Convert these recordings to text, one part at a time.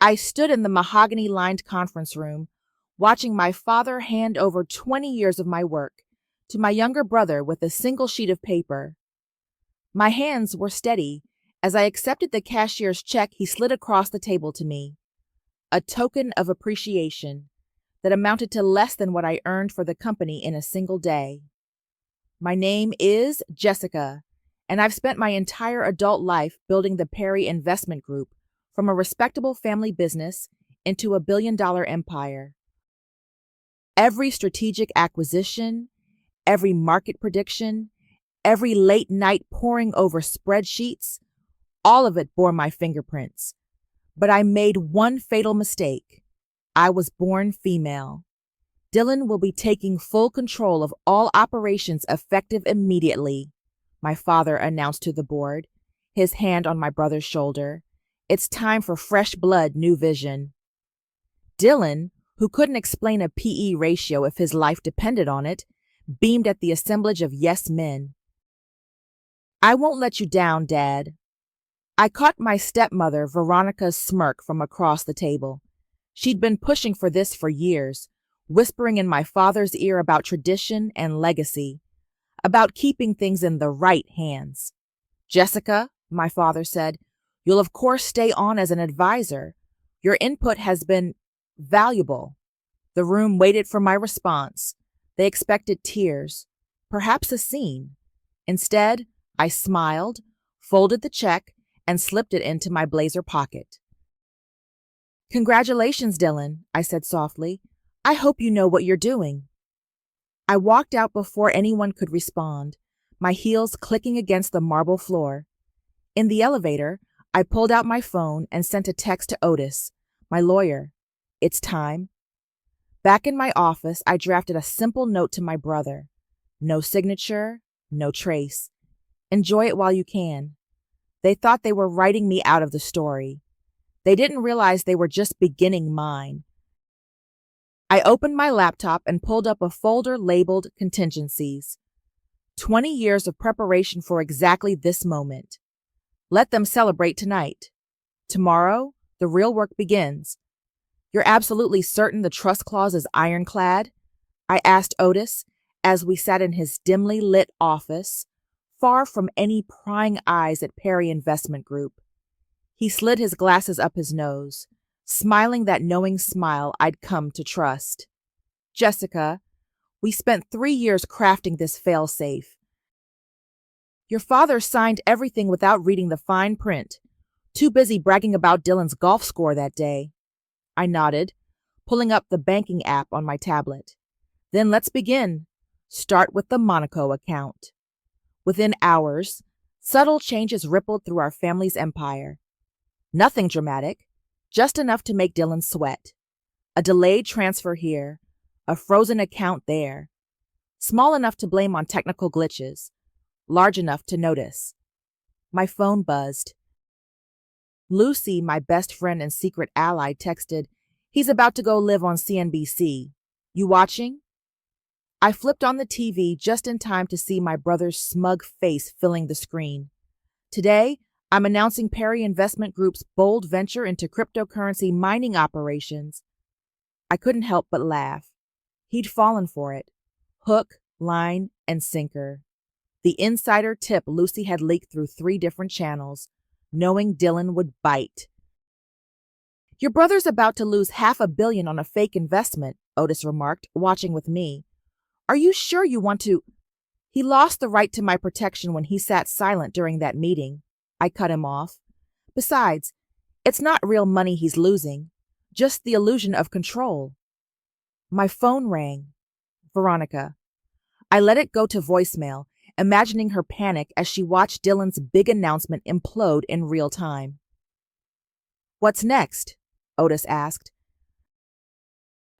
I stood in the mahogany-lined conference room, watching my father hand over 20 years of my work to my younger brother with a single sheet of paper. My hands were steady. As I accepted the cashier's check, he slid across the table to me, a token of appreciation that amounted to less than what I earned for the company in a single day. My name is Jessica, and I've spent my entire adult life building the Perry Investment Group from a respectable family business into a billion-dollar empire. Every strategic acquisition, every market prediction, every late night poring over spreadsheets, all of it bore my fingerprints. But I made one fatal mistake. I was born female. Dylan will be taking full control of all operations effective immediately, my father announced to the board, his hand on my brother's shoulder. It's time for fresh blood, new vision. Dylan, who couldn't explain a PE ratio if his life depended on it, beamed at the assemblage of yes men. I won't let you down, Dad. I caught my stepmother, Veronica's smirk from across the table. She'd been pushing for this for years, whispering in my father's ear about tradition and legacy, about keeping things in the right hands. Jessica, my father said, you'll of course stay on as an advisor. Your input has been valuable. The room waited for my response. They expected tears, perhaps a scene. Instead, I smiled, folded the check, and slipped it into my blazer pocket. Congratulations, Dylan, I said softly. I hope you know what you're doing. I walked out before anyone could respond, my heels clicking against the marble floor. In the elevator, I pulled out my phone and sent a text to Otis, my lawyer. It's time. Back in my office, I drafted a simple note to my brother. No signature, no trace. Enjoy it while you can. They thought they were writing me out of the story. They didn't realize they were just beginning mine. I opened my laptop and pulled up a folder labeled Contingencies. 20 years of preparation for exactly this moment. Let them celebrate tonight. Tomorrow, the real work begins. You're absolutely certain the trust clause is ironclad? I asked Otis as we sat in his dimly lit office, far from any prying eyes at Perry Investment Group. He slid his glasses up his nose, smiling that knowing smile I'd come to trust. Jessica, we spent 3 years crafting this fail-safe. Your father signed everything without reading the fine print, too busy bragging about Dylan's golf score that day. I nodded, pulling up the banking app on my tablet. Then let's begin. Start with the Monaco account. Within hours, subtle changes rippled through our family's empire. Nothing dramatic, just enough to make Dylan sweat. A delayed transfer here, a frozen account there. Small enough to blame on technical glitches, large enough to notice. My phone buzzed. Lucy, my best friend and secret ally, texted, "He's about to go live on CNBC. You watching?" I flipped on the TV just in time to see my brother's smug face filling the screen. Today, I'm announcing Perry Investment Group's bold venture into cryptocurrency mining operations. I couldn't help but laugh. He'd fallen for it. Hook, line, and sinker. The insider tip Lucy had leaked through 3 different channels, knowing Dylan would bite. Your brother's about to lose $500 million on a fake investment, Otis remarked, watching with me. Are you sure you want to? He lost the right to my protection when he sat silent during that meeting. I cut him off. Besides, it's not real money he's losing, just the illusion of control. My phone rang. Veronica. I let it go to voicemail, imagining her panic as she watched Dylan's big announcement implode in real time. What's next? Otis asked.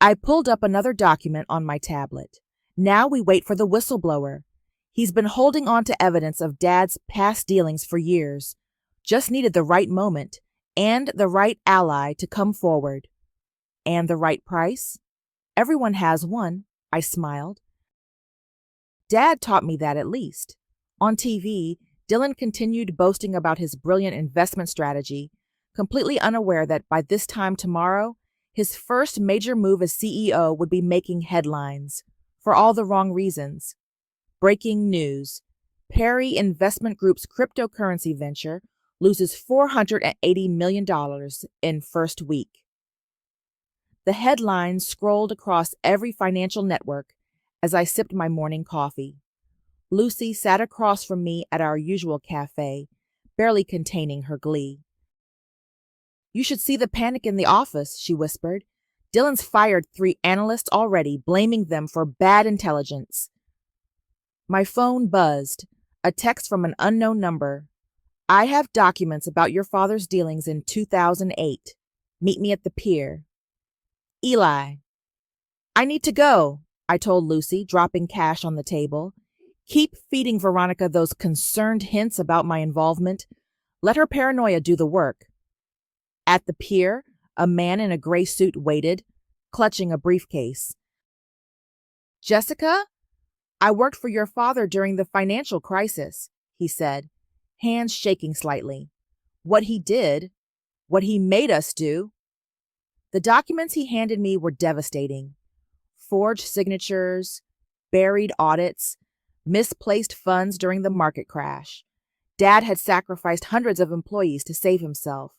I pulled up another document on my tablet. Now we wait for the whistleblower. He's been holding on to evidence of Dad's past dealings for years. Just needed the right moment and the right ally to come forward. And the right price? Everyone has one, I smiled. Dad taught me that at least. On TV, Dylan continued boasting about his brilliant investment strategy, completely unaware that by this time tomorrow, his first major move as CEO would be making headlines, for all the wrong reasons. Breaking news. Perry Investment Group's cryptocurrency venture loses $480 million in first week. The headlines scrolled across every financial network as I sipped my morning coffee. Lucy sat across from me at our usual cafe, barely containing her glee. "You should see the panic in the office," she whispered. "Dylan's fired 3 analysts already, blaming them for bad intelligence." My phone buzzed, a text from an unknown number. "I have documents about your father's dealings in 2008. Meet me at the pier." Eli. "I need to go," I told Lucy, dropping cash on the table. "Keep feeding Veronica those concerned hints about my involvement. Let her paranoia do the work." At the pier, a man in a gray suit waited, clutching a briefcase. "Jessica, I worked for your father during the financial crisis," he said, hands shaking slightly. "What he did, what he made us do." The documents he handed me were devastating. Forged signatures, buried audits, misplaced funds during the market crash. Dad had sacrificed hundreds of employees to save himself.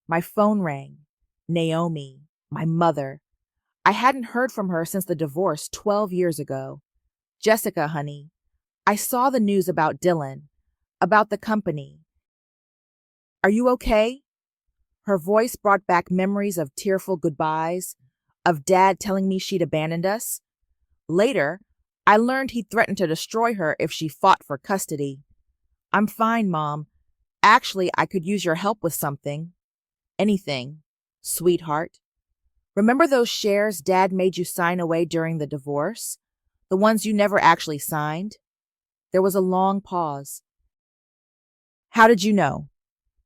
My phone rang. Naomi, my mother. I hadn't heard from her since the divorce 12 years ago. "Jessica, honey, I saw the news about Dylan, about the company. Are you okay?" Her voice brought back memories of tearful goodbyes, of Dad telling me she'd abandoned us. Later, I learned he threatened to destroy her if she fought for custody. "I'm fine, Mom. Actually, I could use your help with something." "Anything, sweetheart." "Remember those shares Dad made you sign away during the divorce? The ones you never actually signed?" There was a long pause. "How did you know?"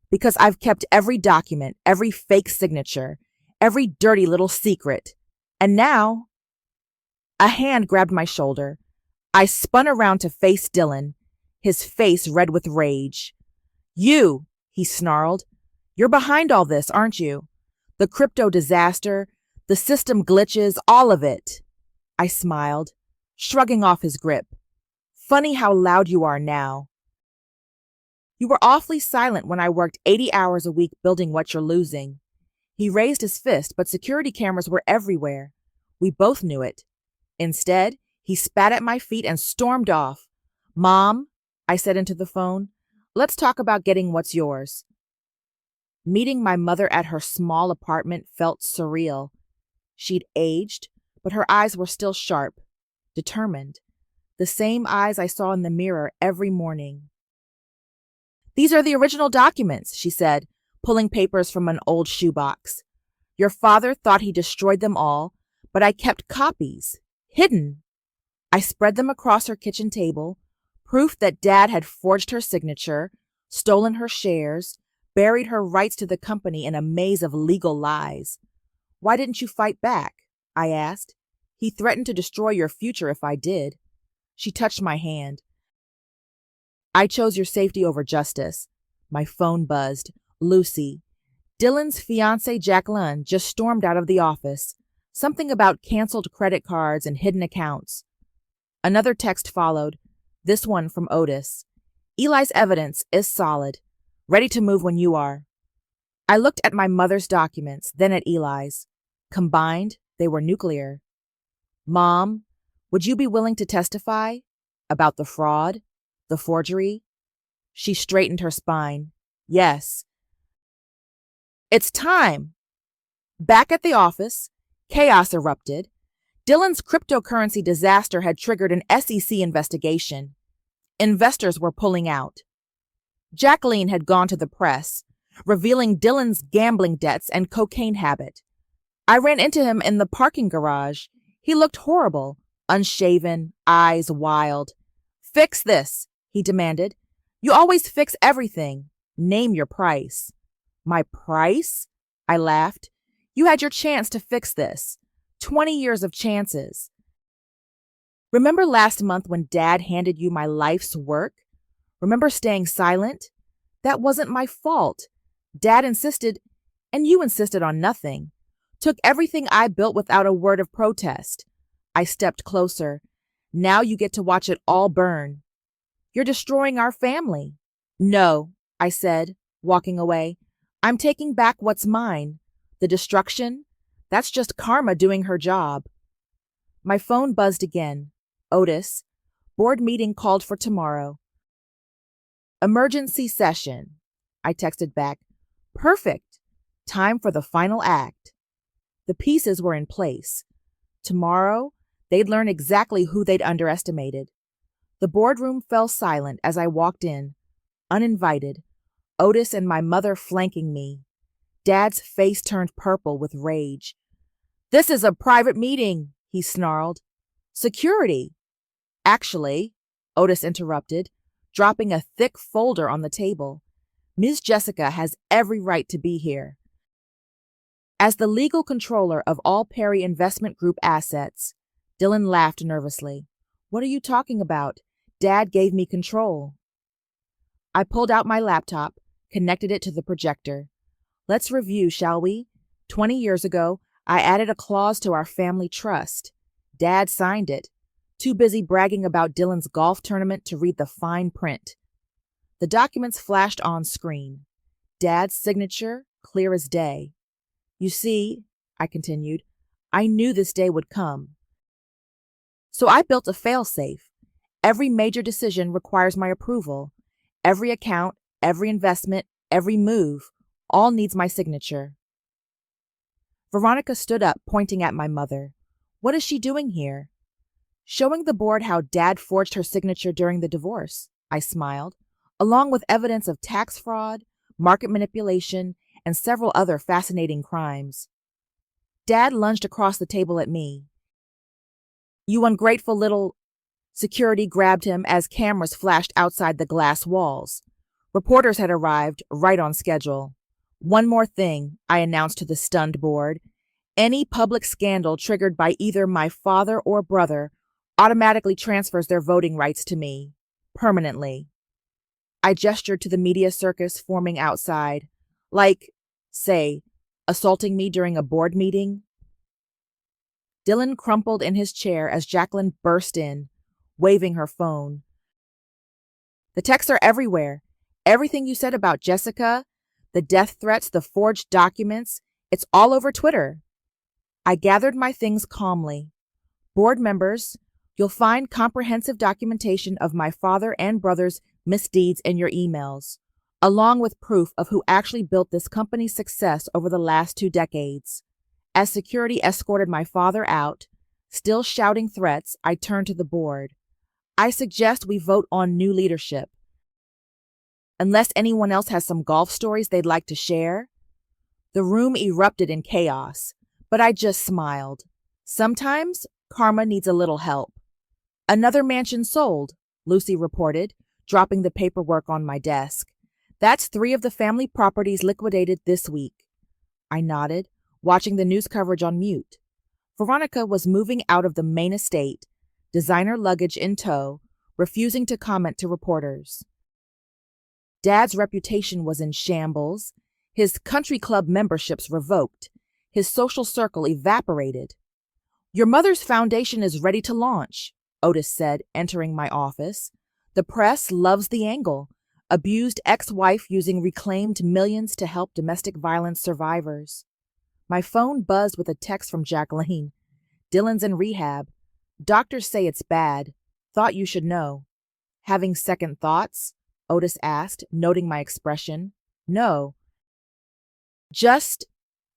"Because I've kept every document, every fake signature, every dirty little secret. And now—" A hand grabbed my shoulder. I spun around to face Dylan, his face red with rage. "You," he snarled. "You're behind all this, aren't you? The crypto disaster, the system glitches, all of it." I smiled, shrugging off his grip. "Funny how loud you are now. You were awfully silent when I worked 80 hours a week building what you're losing." He raised his fist, but security cameras were everywhere. We both knew it. Instead, he spat at my feet and stormed off. "Mom," I said into the phone, "let's talk about getting what's yours." Meeting my mother at her small apartment felt surreal. She'd aged, but her eyes were still sharp, determined. The same eyes I saw in the mirror every morning. "These are the original documents," she said, pulling papers from an old shoebox. "Your father thought he destroyed them all, but I kept copies, hidden." I spread them across her kitchen table, proof that Dad had forged her signature, stolen her shares, buried her rights to the company in a maze of legal lies. "Why didn't you fight back?" I asked. "He threatened to destroy your future if I did." She touched my hand. "I chose your safety over justice." My phone buzzed. "Lucy." Dylan's fiancée Jacqueline just stormed out of the office. Something about canceled credit cards and hidden accounts. Another text followed, this one from Otis. "Eli's evidence is solid. Ready to move when you are." I looked at my mother's documents, then at Eli's. Combined, they were nuclear. "Mom, would you be willing to testify? About the fraud? The forgery?" She straightened her spine. "Yes." "It's time." Back at the office, chaos erupted. Dylan's cryptocurrency disaster had triggered an SEC investigation. Investors were pulling out. Jacqueline had gone to the press, revealing Dylan's gambling debts and cocaine habit. I ran into him in the parking garage. He looked horrible, unshaven, eyes wild. "Fix this," he demanded. "You always fix everything. Name your price." "My price?" I laughed. "You had your chance to fix this. 20 years of chances. Remember last month when Dad handed you my life's work? Remember staying silent? That wasn't my fault. Dad insisted, and you insisted on nothing. Took everything I built without a word of protest. I stepped closer. Now you get to watch it all burn. You're destroying our family. No, I said, walking away. I'm taking back what's mine. The destruction? That's just karma doing her job. My phone buzzed again. Otis. Board meeting called for tomorrow. Emergency session. I texted back. Perfect. Time for the final act. The pieces were in place. Tomorrow, they'd learn exactly who they'd underestimated. The boardroom fell silent as I walked in, uninvited, Otis and my mother flanking me. Dad's face turned purple with rage. This is a private meeting, he snarled. Security. Actually, Otis interrupted, dropping a thick folder on the table. Ms. Jessica has every right to be here. As the legal controller of all Perry Investment Group assets, Dylan laughed nervously. What are you talking about? Dad gave me control. I pulled out my laptop, connected it to the projector. Let's review, shall we? 20 years ago, I added a clause to our family trust. Dad signed it, too busy bragging about Dylan's golf tournament to read the fine print. The documents flashed on screen. Dad's signature, clear as day. You see, I continued, I knew this day would come. So I built a fail-safe. Every major decision requires my approval. Every account, every investment, every move, all needs my signature. Veronica stood up, pointing at my mother. What is she doing here? Showing the board how Dad forged her signature during the divorce, I smiled, along with evidence of tax fraud, market manipulation, and several other fascinating crimes. Dad lunged across the table at me. You ungrateful little... Security grabbed him as cameras flashed outside the glass walls. Reporters had arrived, right on schedule. One more thing, I announced to the stunned board. Any public scandal triggered by either my father or brother automatically transfers their voting rights to me, permanently. I gestured to the media circus forming outside, like, say, assaulting me during a board meeting. Dylan crumpled in his chair as Jacqueline burst in, waving her phone. The texts are everywhere. Everything you said about Jessica, the death threats, the forged documents, it's all over Twitter. I gathered my things calmly. Board members, you'll find comprehensive documentation of my father and brother's misdeeds in your emails, along with proof of who actually built this company's success over the last 2 decades. As security escorted my father out, still shouting threats, I turned to the board. I suggest we vote on new leadership. Unless anyone else has some golf stories they'd like to share. The room erupted in chaos, but I just smiled. Sometimes karma needs a little help. Another mansion sold, Lucy reported, dropping the paperwork on my desk. That's 3 of the family properties liquidated this week. I nodded, watching the news coverage on mute. Veronica was moving out of the main estate, designer luggage in tow, refusing to comment to reporters. Dad's reputation was in shambles, his country club memberships revoked, his social circle evaporated. Your mother's foundation is ready to launch, Otis said, entering my office. The press loves the angle. Abused ex-wife using reclaimed millions to help domestic violence survivors. My phone buzzed with a text from Jacqueline. Dylan's in rehab. Doctors say it's bad. Thought you should know. Having second thoughts? Otis asked, noting my expression. No.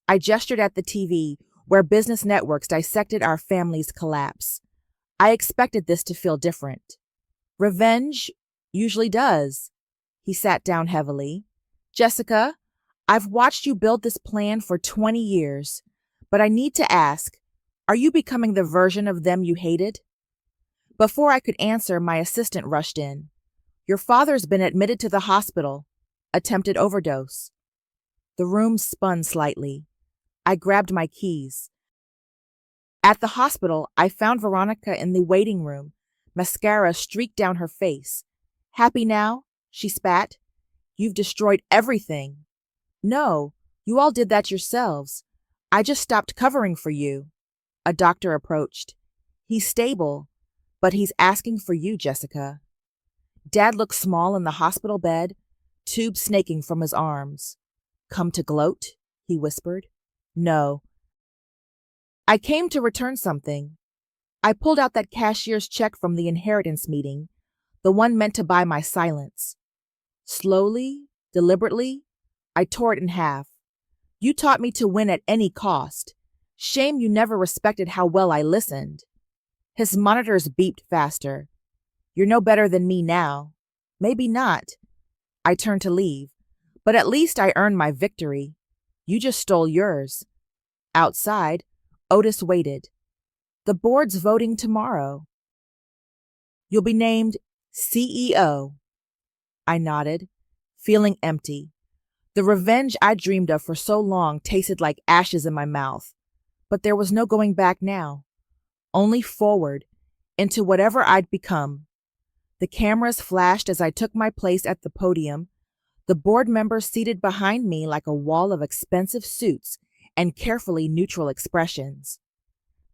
I gestured at the TV, where business networks dissected our family's collapse. I expected this to feel different. Revenge usually does. He sat down heavily. Jessica, I've watched you build this plan for 20 years, but I need to ask, are you becoming the version of them you hated? Before I could answer, my assistant rushed in. Your father's been admitted to the hospital. Attempted overdose. The room spun slightly. I grabbed my keys. At the hospital, I found Veronica in the waiting room, mascara streaked down her face. Happy now? She spat. You've destroyed everything. No, you all did that yourselves. I just stopped covering for you. A doctor approached. He's stable, but he's asking for you, Jessica. Dad looked small in the hospital bed, tubes snaking from his arms. Come to gloat? He whispered. No. I came to return something. I pulled out that cashier's check from the inheritance meeting, the one meant to buy my silence. Slowly, deliberately, I tore it in half. You taught me to win at any cost. Shame you never respected how well I listened. His monitors beeped faster. You're no better than me now. Maybe not. I turned to leave, but at least I earned my victory. You just stole yours. Outside, Otis waited. The board's voting tomorrow. You'll be named CEO. I nodded, feeling empty. The revenge I dreamed of for so long tasted like ashes in my mouth, but there was no going back now. Only forward, into whatever I'd become. The cameras flashed as I took my place at the podium, the board members seated behind me like a wall of expensive suits and carefully neutral expressions.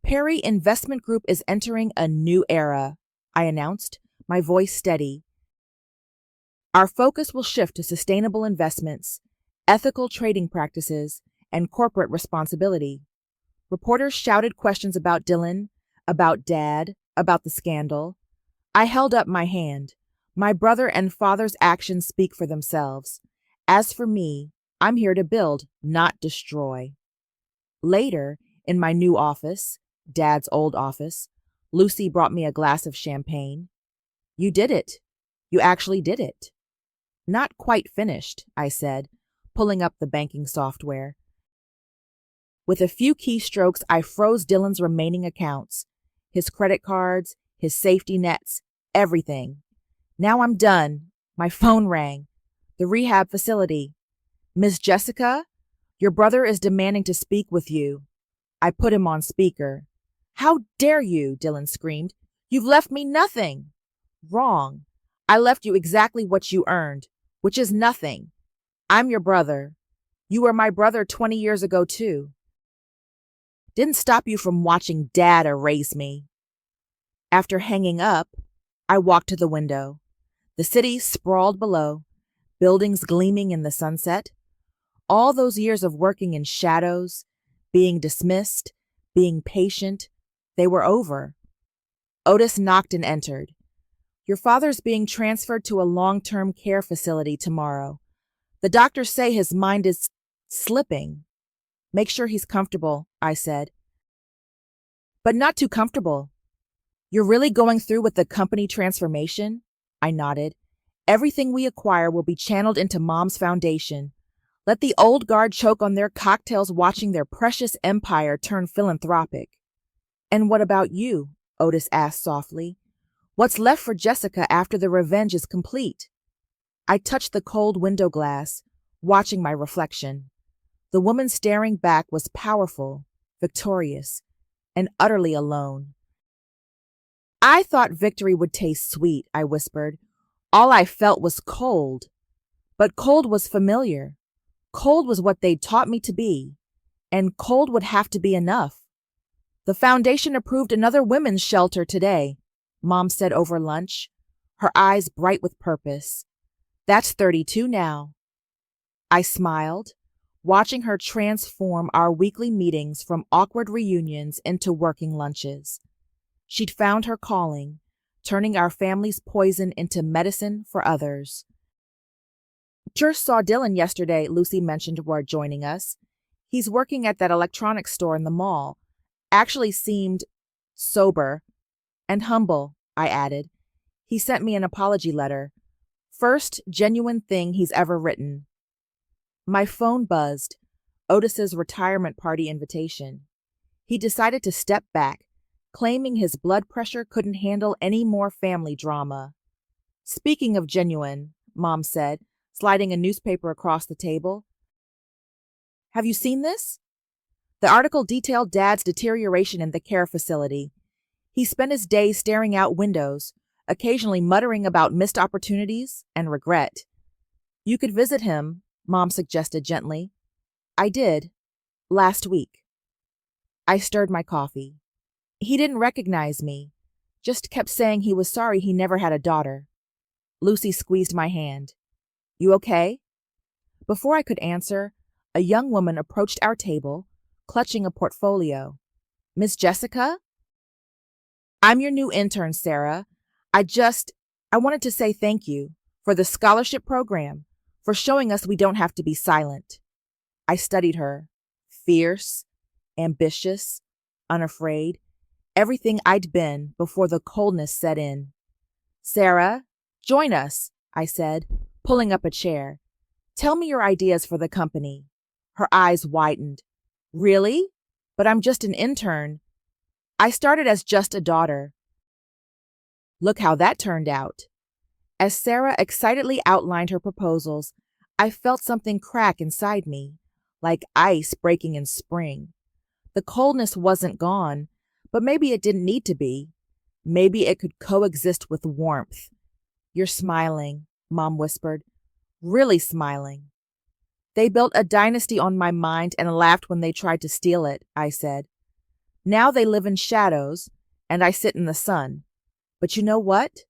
Perry Investment Group is entering a new era, I announced, my voice steady. Our focus will shift to sustainable investments, ethical trading practices, and corporate responsibility. Reporters shouted questions about Dylan, about Dad, about the scandal. I held up my hand. My brother and father's actions speak for themselves. As for me, I'm here to build, not destroy. Later, in my new office, Dad's old office, Lucy brought me a glass of champagne. You did it. You actually did it. Not quite finished, I said, pulling up the banking software. With a few keystrokes, I froze Dylan's remaining accounts, his credit cards, his safety nets, everything. Now I'm done. My phone rang. The rehab facility. Miss Jessica, your brother is demanding to speak with you. I put him on speaker. How dare you, Dylan screamed. You've left me nothing. Wrong. I left you exactly what you earned, which is nothing. I'm your brother. You were my brother 20 years ago, too. Didn't stop you from watching Dad erase me. After hanging up, I walked to the window. The city sprawled below, buildings gleaming in the sunset. All those years of working in shadows, being dismissed, being patient, they were over. Otis knocked and entered. Your father's being transferred to a long-term care facility tomorrow. The doctors say his mind is slipping. Make sure he's comfortable, I said. But not too comfortable. You're really going through with the company transformation? I nodded. Everything we acquire will be channeled into Mom's foundation. Let the old guard choke on their cocktails watching their precious empire turn philanthropic. And what about you? Otis asked softly. What's left for Jessica after the revenge is complete? I touched the cold window glass, watching my reflection. The woman staring back was powerful, victorious, and utterly alone. I thought victory would taste sweet, I whispered. All I felt was cold. But cold was familiar. Cold was what they'd taught me to be. And cold would have to be enough. The foundation approved another women's shelter today, Mom said over lunch, her eyes bright with purpose. That's 32 now. I smiled, watching her transform our weekly meetings from awkward reunions into working lunches. She'd found her calling, turning our family's poison into medicine for others. Just saw Dylan yesterday, Lucy mentioned while joining us. He's working at that electronics store in the mall. Actually seemed sober and humble, I added. He sent me an apology letter. First genuine thing he's ever written. My phone buzzed. Otis's retirement party invitation. He decided to step back, claiming his blood pressure couldn't handle any more family drama. Speaking of genuine, Mom said, sliding a newspaper across the table. Have you seen this? The article detailed Dad's deterioration in the care facility. He spent his days staring out windows, occasionally muttering about missed opportunities and regret. You could visit him, Mom suggested gently. I did. Last week. I stirred my coffee. He didn't recognize me, just kept saying he was sorry he never had a daughter. Lucy squeezed my hand. You okay? Before I could answer, a young woman approached our table, clutching a portfolio. Miss Jessica? I'm your new intern, Sarah. I wanted to say thank you for the scholarship program, for showing us we don't have to be silent. I studied her. Fierce, ambitious, unafraid, everything I'd been before the coldness set in. Sarah, join us, I said, pulling up a chair. Tell me your ideas for the company. Her eyes widened. Really? But I'm just an intern. I started as just a daughter. Look how that turned out. As Sarah excitedly outlined her proposals, I felt something crack inside me, like ice breaking in spring. The coldness wasn't gone, but maybe it didn't need to be. Maybe it could coexist with warmth. You're smiling, Mom whispered. Really smiling. They built a dynasty on my mind and laughed when they tried to steal it, I said. Now they live in shadows, and I sit in the sun. But you know what?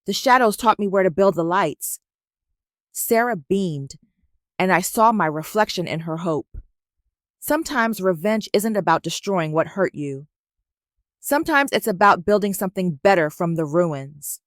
The shadows taught me where to build the lights. Sarah beamed, and I saw my reflection in her hope. Sometimes revenge isn't about destroying what hurt you. Sometimes it's about building something better from the ruins.